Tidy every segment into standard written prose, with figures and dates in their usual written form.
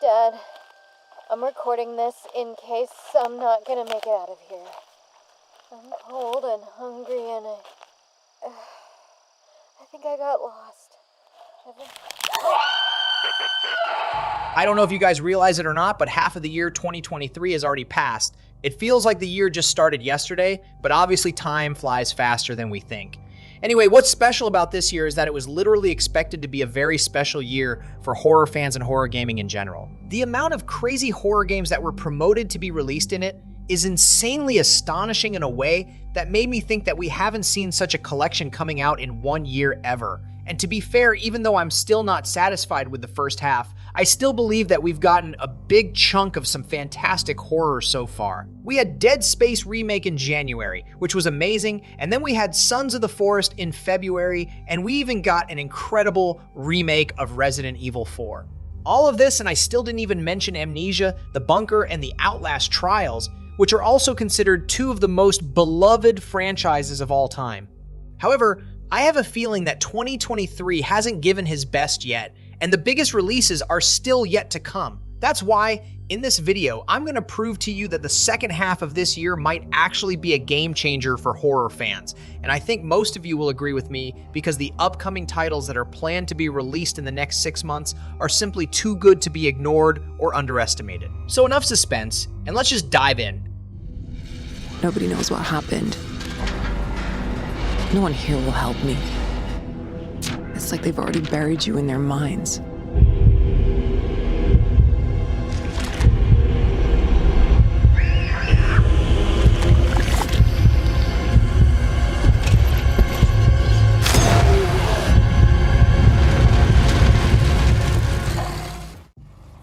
Dad, I'm recording this in case I'm not gonna make it out of here. I'm cold and hungry and I think I got lost. I don't know if you guys realize it or not, but half of the year 2023 has already passed. It feels like the year just started yesterday, but obviously time flies faster than we think. Anyway, what's special about this year is that it was literally expected to be a very special year for horror fans and horror gaming in general. The amount of crazy horror games that were promoted to be released in it is insanely astonishing in a way that made me think that we haven't seen such a collection coming out in one year ever. And to be fair, even though I'm still not satisfied with the first half, I still believe that we've gotten a big chunk of some fantastic horror so far. We had Dead Space Remake in January, which was amazing, and then we had Sons of the Forest in February, and we even got an incredible remake of Resident Evil 4. All of this, and I still didn't even mention Amnesia, The Bunker, and the Outlast Trials, which are also considered two of the most beloved franchises of all time. However, I have a feeling that 2023 hasn't given his best yet, and the biggest releases are still yet to come. That's why, in this video, I'm going to prove to you that the second half of this year might actually be a game changer for horror fans. And I think most of you will agree with me because the upcoming titles that are planned to be released in the next 6 months are simply too good to be ignored or underestimated. So enough suspense, and let's just dive in. Nobody knows what happened. No one here will help me. It's like they've already buried you in their minds.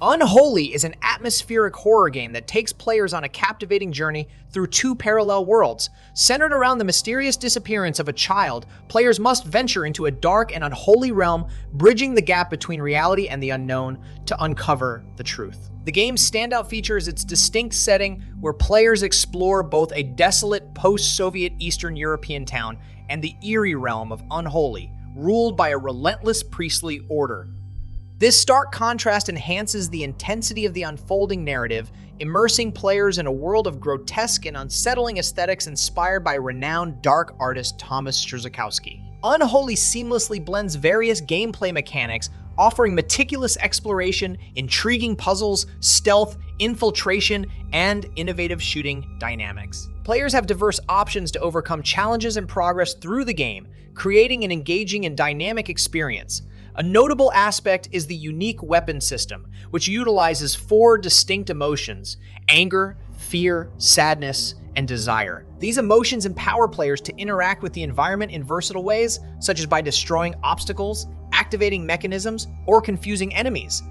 Unholy is an atmospheric horror game that takes players on a captivating journey through two parallel worlds. Centered around the mysterious disappearance of a child, players must venture into a dark and unholy realm, bridging the gap between reality and the unknown to uncover the truth. The game's standout feature is its distinct setting, where players explore both a desolate post-Soviet Eastern European town and the eerie realm of Unholy, ruled by a relentless priestly order. This stark contrast enhances the intensity of the unfolding narrative, immersing players in a world of grotesque and unsettling aesthetics inspired by renowned dark artist Thomas Strzykowski. Unholy seamlessly blends various gameplay mechanics, offering meticulous exploration, intriguing puzzles, stealth, infiltration, and innovative shooting dynamics. Players have diverse options to overcome challenges and progress through the game, creating an engaging and dynamic experience. A notable aspect is the unique weapon system, which utilizes 4 distinct emotions: anger, fear, sadness, and desire. These emotions empower players to interact with the environment in versatile ways, such as by destroying obstacles, activating mechanisms, or confusing enemies.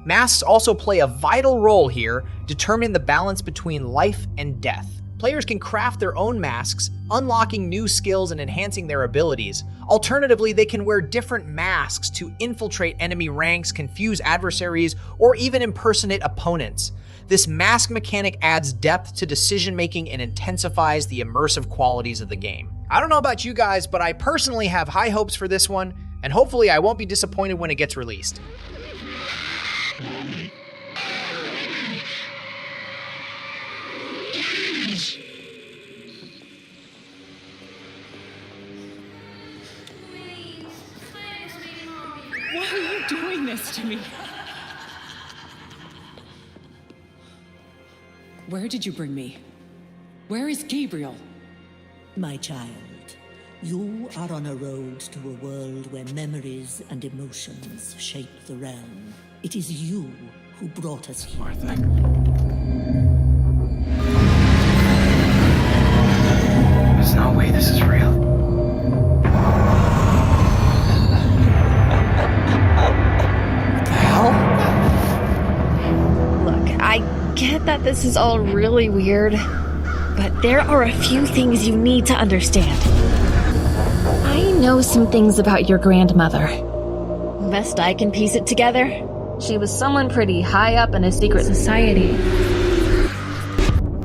Masks also play a vital role here, determining the balance between life and death. Players can craft their own masks, unlocking new skills and enhancing their abilities. Alternatively, they can wear different masks to infiltrate enemy ranks, confuse adversaries, or even impersonate opponents. This mask mechanic adds depth to decision-making and intensifies the immersive qualities of the game. I don't know about you guys, but I personally have high hopes for this one, and hopefully I won't be disappointed when it gets released. Why are you doing this to me? Where did you bring me? Where is Gabriel? My child, you are on a road to a world where memories and emotions shape the realm. It is you who brought us here. Martha. There's no way this is real. I get that this is all really weird, but there are a few things you need to understand. I know some things about your grandmother. Best I can piece it together, she was someone pretty high up in a secret society.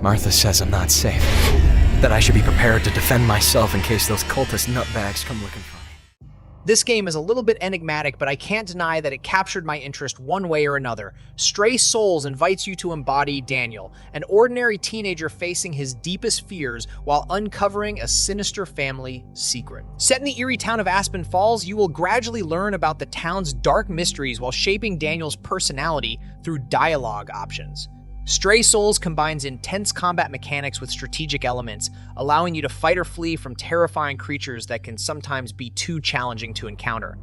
Martha says I'm not safe. That I should be prepared to defend myself in case those cultist nutbags come looking for me. This game is a little bit enigmatic, but I can't deny that it captured my interest one way or another. Stray Souls invites you to embody Daniel, an ordinary teenager facing his deepest fears while uncovering a sinister family secret. Set in the eerie town of Aspen Falls, you will gradually learn about the town's dark mysteries while shaping Daniel's personality through dialogue options. Stray Souls combines intense combat mechanics with strategic elements, allowing you to fight or flee from terrifying creatures that can sometimes be too challenging to encounter.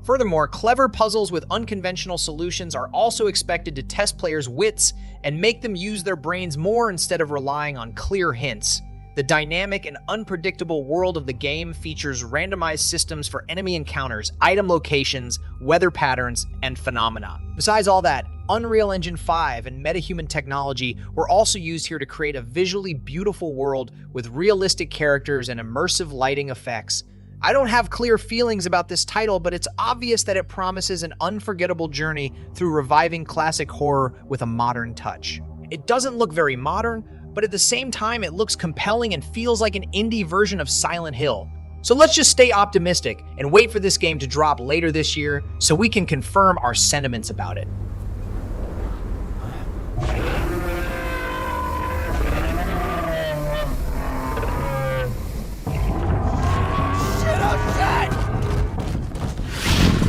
Furthermore, clever puzzles with unconventional solutions are also expected to test players' wits and make them use their brains more instead of relying on clear hints. The dynamic and unpredictable world of the game features randomized systems for enemy encounters, item locations, weather patterns, and phenomena. Besides all that, Unreal Engine 5 and metahuman technology were also used here to create a visually beautiful world with realistic characters and immersive lighting effects. I don't have clear feelings about this title, but it's obvious that it promises an unforgettable journey through reviving classic horror with a modern touch. It doesn't look very modern, but at the same time it looks compelling and feels like an indie version of Silent Hill. So let's just stay optimistic and wait for this game to drop later this year so we can confirm our sentiments about it.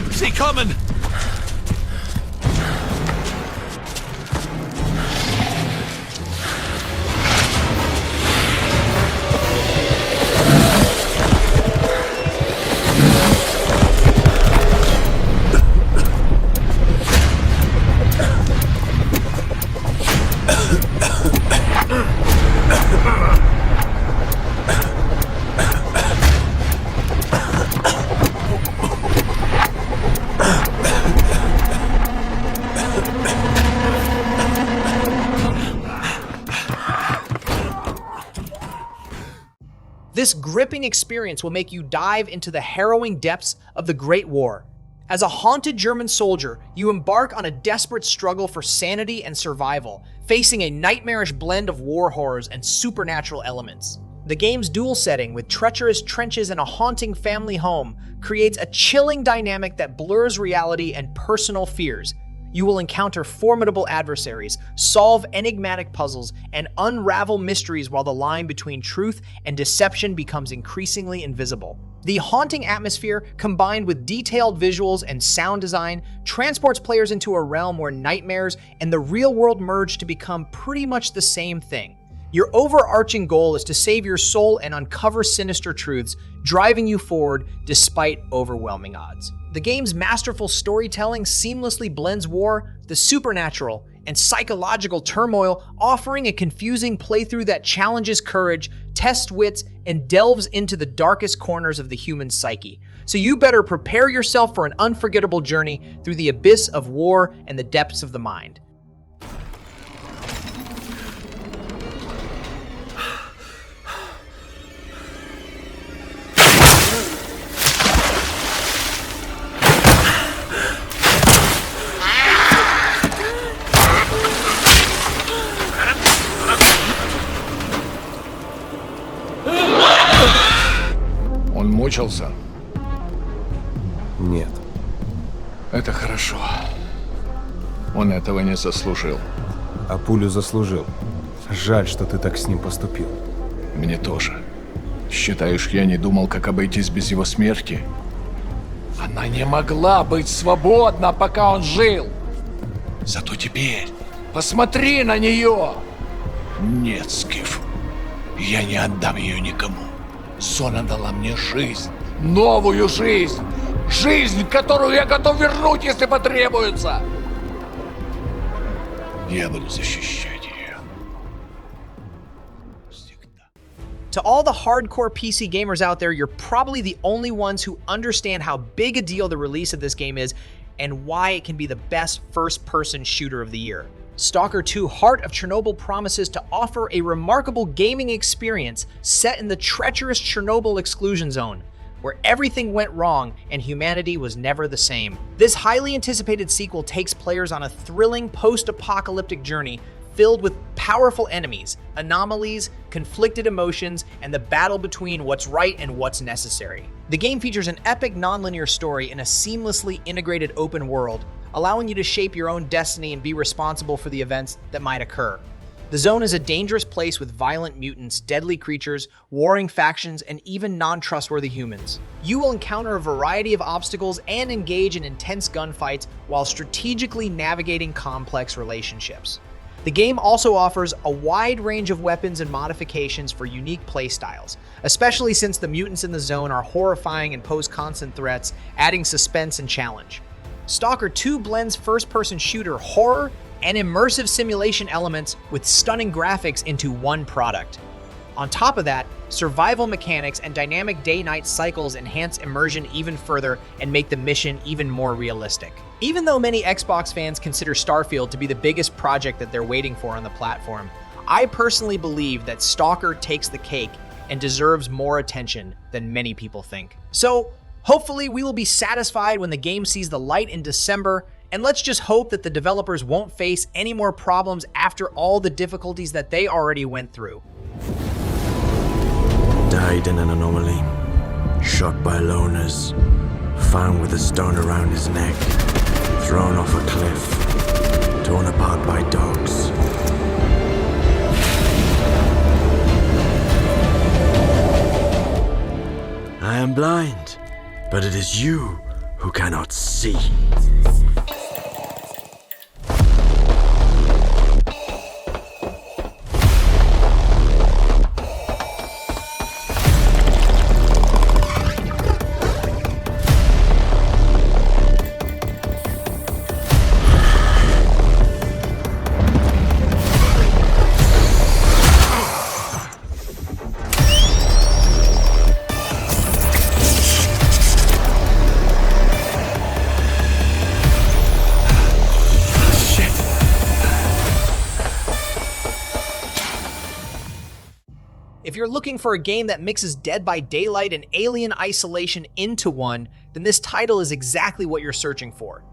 Is he coming? This gripping experience will make you dive into the harrowing depths of the Great War. As a haunted German soldier, you embark on a desperate struggle for sanity and survival, facing a nightmarish blend of war horrors and supernatural elements. The game's dual setting, with treacherous trenches and a haunting family home, creates a chilling dynamic that blurs reality and personal fears. You will encounter formidable adversaries, solve enigmatic puzzles, and unravel mysteries while the line between truth and deception becomes increasingly invisible. The haunting atmosphere, combined with detailed visuals and sound design, transports players into a realm where nightmares and the real world merge to become pretty much the same thing. Your overarching goal is to save your soul and uncover sinister truths, driving you forward despite overwhelming odds. The game's masterful storytelling seamlessly blends war, the supernatural, and psychological turmoil, offering a confusing playthrough that challenges courage, tests wits, and delves into the darkest corners of the human psyche. So you better prepare yourself for an unforgettable journey through the abyss of war and the depths of the mind. Он мучился? Нет. Это хорошо. Он этого не заслужил. А пулю заслужил. Жаль, что ты так с ним поступил. Мне тоже. Считаешь, я не думал, как обойтись без его смерти? Она не могла быть свободна, пока он жил. Зато теперь посмотри на нее. Нет, Скиф, я не отдам ее никому. Зона дала мне жизнь, новую жизнь. Жизнь, которую я готов вернуть, если потребуется. Я буду защищать ее. Всегда. To all the hardcore PC gamers out there, you're probably the only ones who understand how big a deal the release of this game is and why it can be the best first-person shooter of the year. Stalker 2: Heart of Chernobyl promises to offer a remarkable gaming experience set in the treacherous Chernobyl exclusion zone, where everything went wrong and humanity was never the same. This highly anticipated sequel takes players on a thrilling post-apocalyptic journey filled with powerful enemies, anomalies, conflicted emotions, and the battle between what's right and what's necessary. The game features an epic non-linear story in a seamlessly integrated open world, allowing you to shape your own destiny and be responsible for the events that might occur. The zone is a dangerous place with violent mutants, deadly creatures, warring factions, and even non-trustworthy humans. You will encounter a variety of obstacles and engage in intense gunfights while strategically navigating complex relationships. The game also offers a wide range of weapons and modifications for unique playstyles, especially since the mutants in the zone are horrifying and pose constant threats, adding suspense and challenge. Stalker 2 blends first-person shooter horror and immersive simulation elements with stunning graphics into one product. On top of that, survival mechanics and dynamic day-night cycles enhance immersion even further and make the mission even more realistic. Even though many Xbox fans consider Starfield to be the biggest project that they're waiting for on the platform, I personally believe that Stalker takes the cake and deserves more attention than many people think. So, hopefully we will be satisfied when the game sees the light in December, and let's just hope that the developers won't face any more problems after all the difficulties that they already went through. Died in an anomaly, shot by loners, found with a stone around his neck, thrown off a cliff, torn apart by dogs. I am blind, but it is you who cannot see. If you're looking for a game that mixes Dead by Daylight and Alien Isolation into one, then this title is exactly what you're searching for.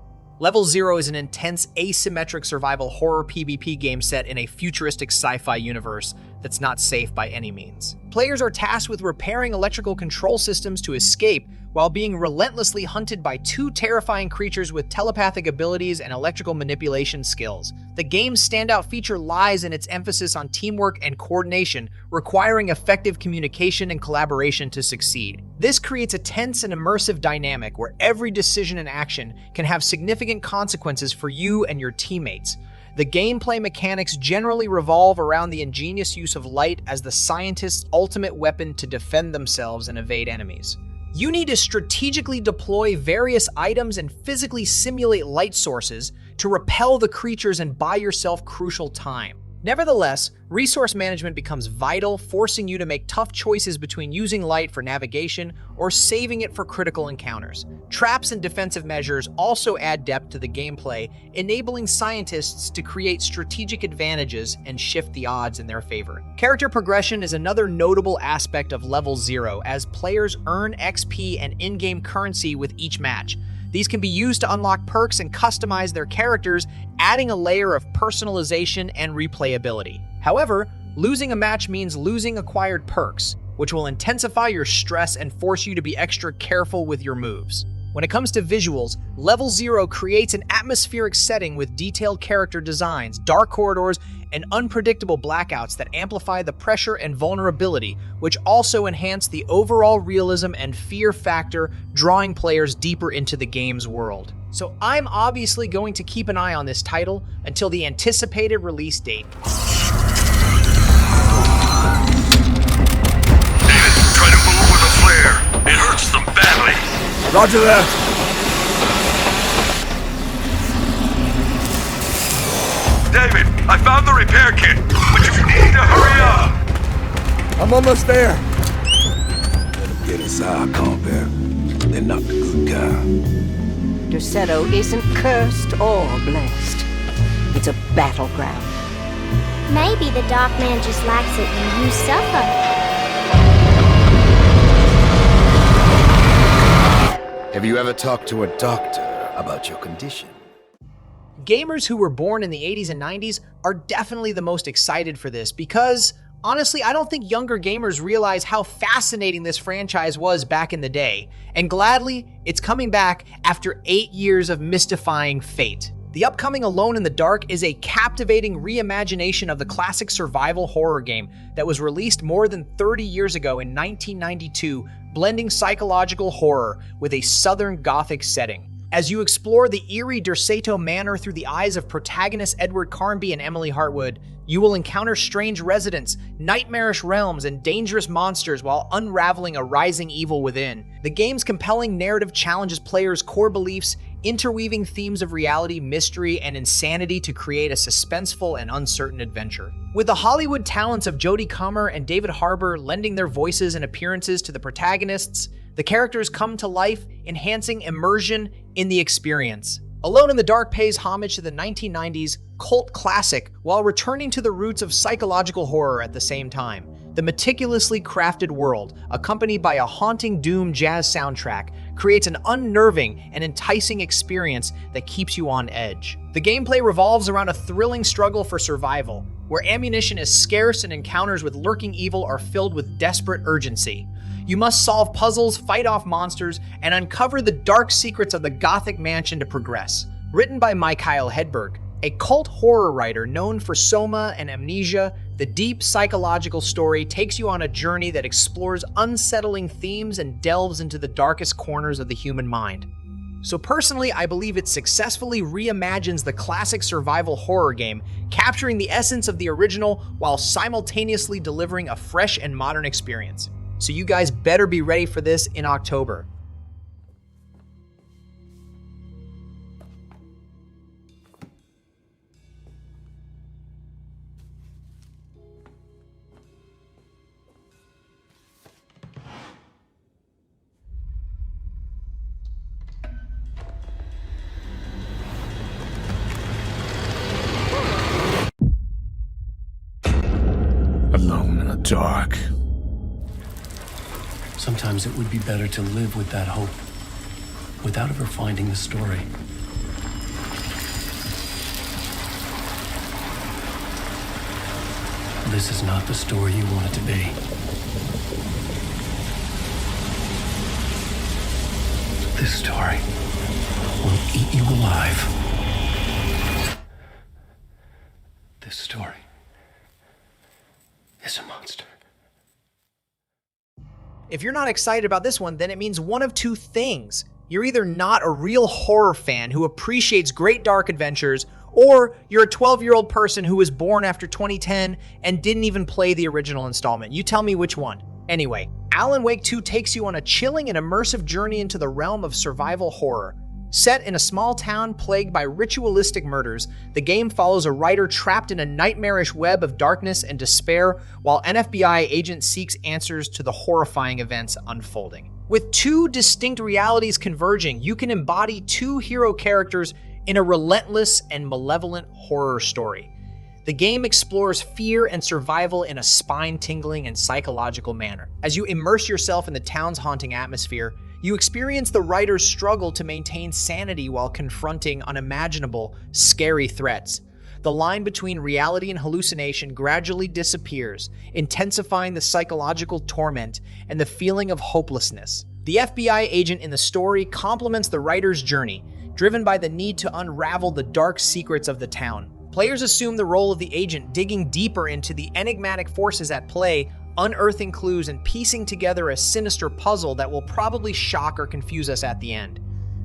Level Zero is an intense asymmetric survival horror PvP game set in a futuristic sci-fi universe that's not safe by any means. Players are tasked with repairing electrical control systems to escape while being relentlessly hunted by two terrifying creatures with telepathic abilities and electrical manipulation skills. The game's standout feature lies in its emphasis on teamwork and coordination, requiring effective communication and collaboration to succeed. This creates a tense and immersive dynamic where every decision and action can have significant consequences for you and your teammates. The gameplay mechanics generally revolve around the ingenious use of light as the scientist's ultimate weapon to defend themselves and evade enemies. You need to strategically deploy various items and physically simulate light sources to repel the creatures and buy yourself crucial time. Nevertheless, resource management becomes vital, forcing you to make tough choices between using light for navigation or saving it for critical encounters. Traps and defensive measures also add depth to the gameplay, enabling scientists to create strategic advantages and shift the odds in their favor. Character progression is another notable aspect of Level Zero, as players earn XP and in-game currency with each match. These can be used to unlock perks and customize their characters, adding a layer of personalization and replayability. However, losing a match means losing acquired perks, which will intensify your stress and force you to be extra careful with your moves. When it comes to visuals, Level Zero creates an atmospheric setting with detailed character designs, dark corridors, and unpredictable blackouts that amplify the pressure and vulnerability, which also enhance the overall realism and fear factor, drawing players deeper into the game's world. So I'm obviously going to keep an eye on this title until the anticipated release date. David, try to move with a flare. It hurts them badly. Roger that! David, I found the repair kit, but you need to hurry up. I'm almost there. Let them get inside, Colbert. They're not the good kind. Dusetto isn't cursed or blessed. It's a battleground. Maybe the Dark Man just likes it when you suffer. Have you ever talked to a doctor about your condition? Gamers who were born in the 80s and 90s are definitely the most excited for this because, Honestly, I don't think younger gamers realize how fascinating this franchise was back in the day, and gladly, it's coming back after 8 years of mystifying fate. The upcoming Alone in the Dark is a captivating reimagination of the classic survival horror game that was released more than 30 years ago in 1992, blending psychological horror with a southern gothic setting. As you explore the eerie Derceto Manor through the eyes of protagonists Edward Carnby and Emily Hartwood, you will encounter strange residents, nightmarish realms, and dangerous monsters while unraveling a rising evil within. The game's compelling narrative challenges players' core beliefs, interweaving themes of reality, mystery, and insanity to create a suspenseful and uncertain adventure. With the Hollywood talents of Jodie Comer and David Harbour lending their voices and appearances to the protagonists, the characters come to life, enhancing immersion in the experience. Alone in the Dark pays homage to the 1990s cult classic while returning to the roots of psychological horror at the same time. The meticulously crafted world, accompanied by a haunting doom jazz soundtrack, creates an unnerving and enticing experience that keeps you on edge. The gameplay revolves around a thrilling struggle for survival, where ammunition is scarce and encounters with lurking evil are filled with desperate urgency. You must solve puzzles, fight off monsters, and uncover the dark secrets of the Gothic mansion to progress. Written by Mikhail Hedberg, a cult horror writer known for Soma and Amnesia, the deep psychological story takes you on a journey that explores unsettling themes and delves into the darkest corners of the human mind. So personally, I believe it successfully reimagines the classic survival horror game, capturing the essence of the original while simultaneously delivering a fresh and modern experience. So you guys better be ready for this in October. Alone in the dark. Sometimes it would be better to live with that hope, without ever finding the story. This is not the story you want it to be. This story will eat you alive. This story is a monster. If you're not excited about this one, then it means one of two things. You're either not a real horror fan who appreciates great dark adventures, or you're a 12-year-old person who was born after 2010 and didn't even play the original installment. You tell me which one. Anyway, Alan Wake 2 takes you on a chilling and immersive journey into the realm of survival horror. Set in a small town plagued by ritualistic murders, the game follows a writer trapped in a nightmarish web of darkness and despair while an FBI agent seeks answers to the horrifying events unfolding. With two distinct realities converging, you can embody two hero characters in a relentless and malevolent horror story. The game explores fear and survival in a spine-tingling and psychological manner. As you immerse yourself in the town's haunting atmosphere, you experience the writer's struggle to maintain sanity while confronting unimaginable, scary threats. The line between reality and hallucination gradually disappears, intensifying the psychological torment and the feeling of hopelessness. The FBI agent in the story complements the writer's journey, driven by the need to unravel the dark secrets of the town. Players assume the role of the agent, digging deeper into the enigmatic forces at play, unearthing clues, and piecing together a sinister puzzle that will probably shock or confuse us at the end.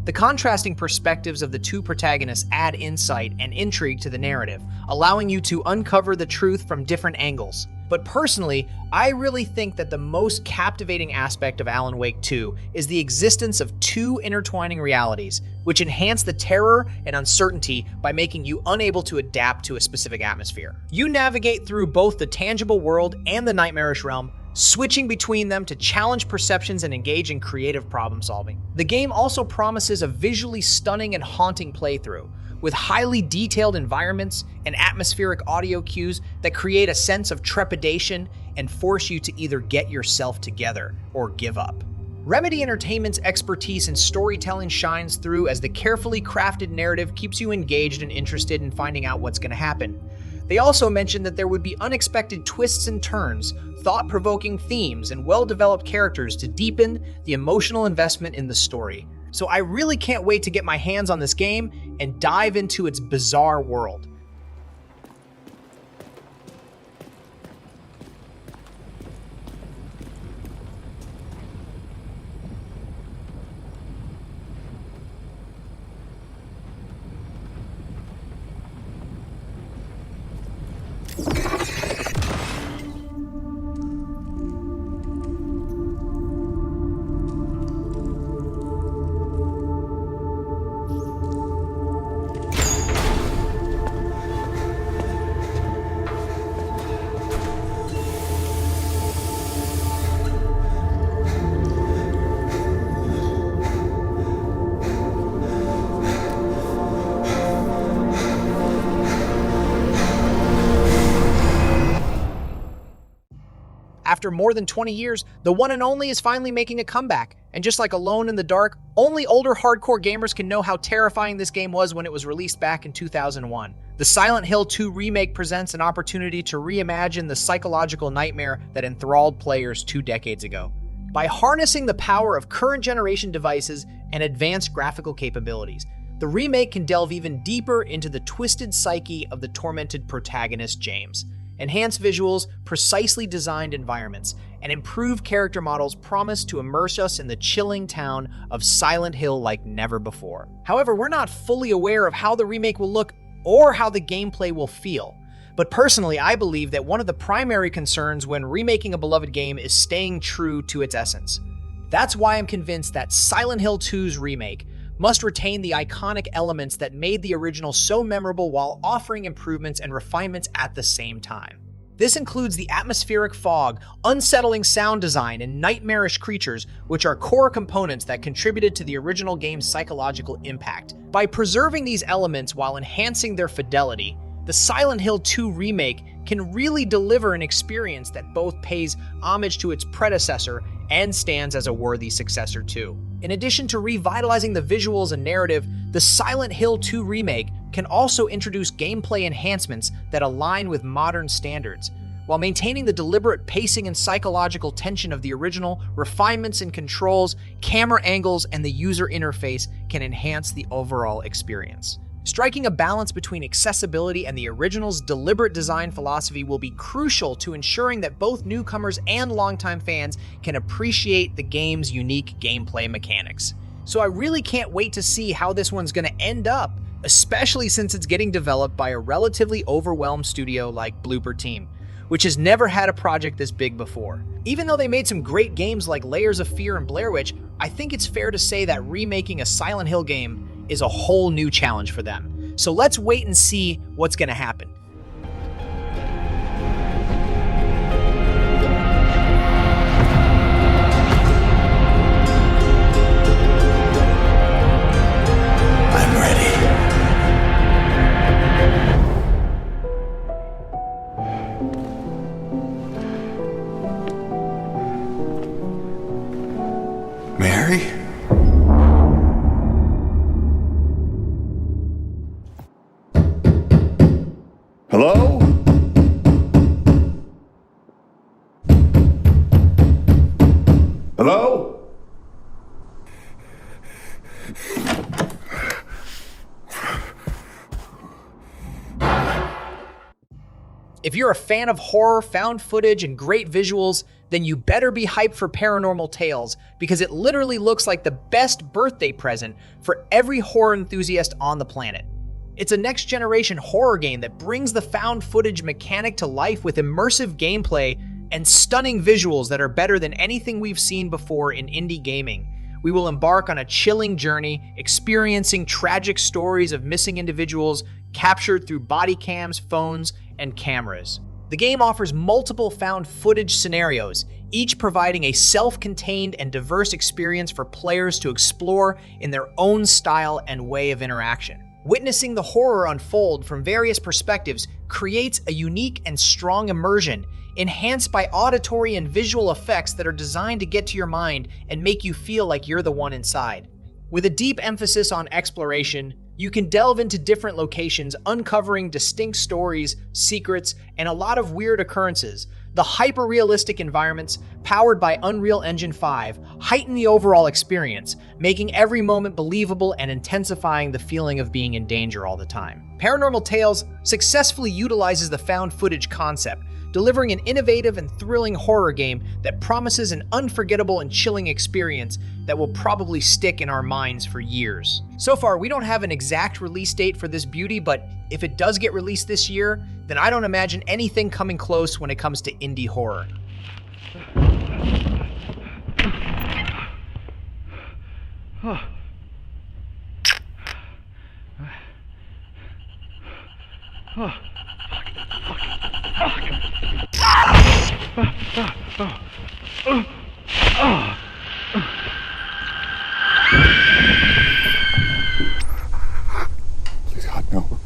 The contrasting perspectives of the two protagonists add insight and intrigue to the narrative, allowing you to uncover the truth from different angles. But personally, I really think that the most captivating aspect of Alan Wake 2 is the existence of two intertwining realities, which enhance the terror and uncertainty by making you unable to adapt to a specific atmosphere. You navigate through both the tangible world and the nightmarish realm, switching between them to challenge perceptions and engage in creative problem solving. The game also promises a visually stunning and haunting playthrough, with highly detailed environments and atmospheric audio cues that create a sense of trepidation and force you to either get yourself together or give up. Remedy Entertainment's expertise in storytelling shines through as the carefully crafted narrative keeps you engaged and interested in finding out what's going to happen. They also mentioned that there would be unexpected twists and turns, thought-provoking themes, and well-developed characters to deepen the emotional investment in the story. So I really can't wait to get my hands on this game and dive into its bizarre world. After more than 20 years, the one and only is finally making a comeback. And just like Alone in the Dark, only older hardcore gamers can know how terrifying this game was when it was released back in 2001. The Silent Hill 2 remake presents an opportunity to reimagine the psychological nightmare that enthralled players 2 decades ago. By harnessing the power of current generation devices and advanced graphical capabilities, the remake can delve even deeper into the twisted psyche of the tormented protagonist James. Enhanced visuals, precisely designed environments, and improved character models promise to immerse us in the chilling town of Silent Hill like never before. However, we're not fully aware of how the remake will look or how the gameplay will feel. But personally, I believe that one of the primary concerns when remaking a beloved game is staying true to its essence. That's why I'm convinced that Silent Hill 2's remake must retain the iconic elements that made the original so memorable while offering improvements and refinements at the same time. This includes the atmospheric fog, unsettling sound design, and nightmarish creatures, which are core components that contributed to the original game's psychological impact. By preserving these elements while enhancing their fidelity, the Silent Hill 2 remake can really deliver an experience that both pays homage to its predecessor and stands as a worthy successor too. In addition to revitalizing the visuals and narrative, the Silent Hill 2 remake can also introduce gameplay enhancements that align with modern standards. While maintaining the deliberate pacing and psychological tension of the original, refinements in controls, camera angles, and the user interface can enhance the overall experience. Striking a balance between accessibility and the original's deliberate design philosophy will be crucial to ensuring that both newcomers and longtime fans can appreciate the game's unique gameplay mechanics. So I really can't wait to see how this one's going to end up, especially since it's getting developed by a relatively overwhelmed studio like Blooper Team, which has never had a project this big before. Even though they made some great games like Layers of Fear and Blair Witch, I think it's fair to say that remaking a Silent Hill game is a whole new challenge for them. So let's wait and see what's going to happen. I'm ready. Mary? Hello? Hello? If you're a fan of horror, found footage, and great visuals, then you better be hyped for Paranormal Tales, because it literally looks like the best birthday present for every horror enthusiast on the planet. It's a next-generation horror game that brings the found footage mechanic to life with immersive gameplay and stunning visuals that are better than anything we've seen before in indie gaming. We will embark on a chilling journey, experiencing tragic stories of missing individuals captured through body cams, phones, and cameras. The game offers multiple found footage scenarios, each providing a self-contained and diverse experience for players to explore in their own style and way of interaction. Witnessing the horror unfold from various perspectives creates a unique and strong immersion, enhanced by auditory and visual effects that are designed to get to your mind and make you feel like you're the one inside. With a deep emphasis on exploration, You can delve into different locations, uncovering distinct stories, secrets, and a lot of weird occurrences. The hyper-realistic environments, powered by Unreal Engine 5, heighten the overall experience, making every moment believable and intensifying the feeling of being in danger all the time. Paranormal Tales successfully utilizes the found footage concept, delivering an innovative and thrilling horror game that promises an unforgettable and chilling experience that will probably stick in our minds for years. So far, we don't have an exact release date for this beauty, but if it does get released this year, then I don't imagine anything coming close when it comes to indie horror. Please, God, no.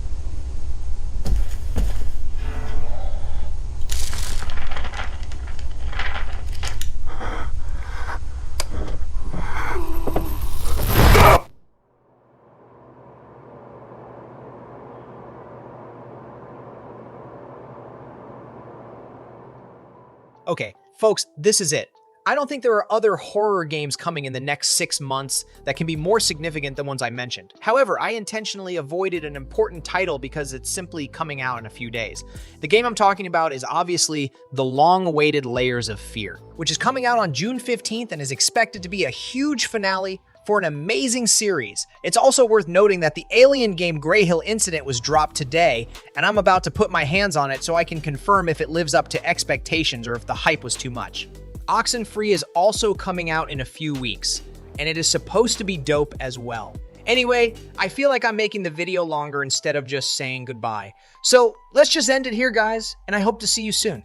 Okay, folks, this is it. I don't think there are other horror games coming in the next 6 months that can be more significant than ones I mentioned. However, I intentionally avoided an important title because it's simply coming out in a few days. The game I'm talking about is obviously the long-awaited Layers of Fear, which is coming out on June 15th and is expected to be a huge finale for an amazing series. It's also worth noting that the Alien game Grey Hill Incident was dropped today, and I'm about to put my hands on it so I can confirm if it lives up to expectations or if the hype was too much. Oxenfree is also coming out in a few weeks, and it is supposed to be dope as well. Anyway, I feel like I'm making the video longer instead of just saying goodbye. So let's just end it here, guys, and I hope to see you soon.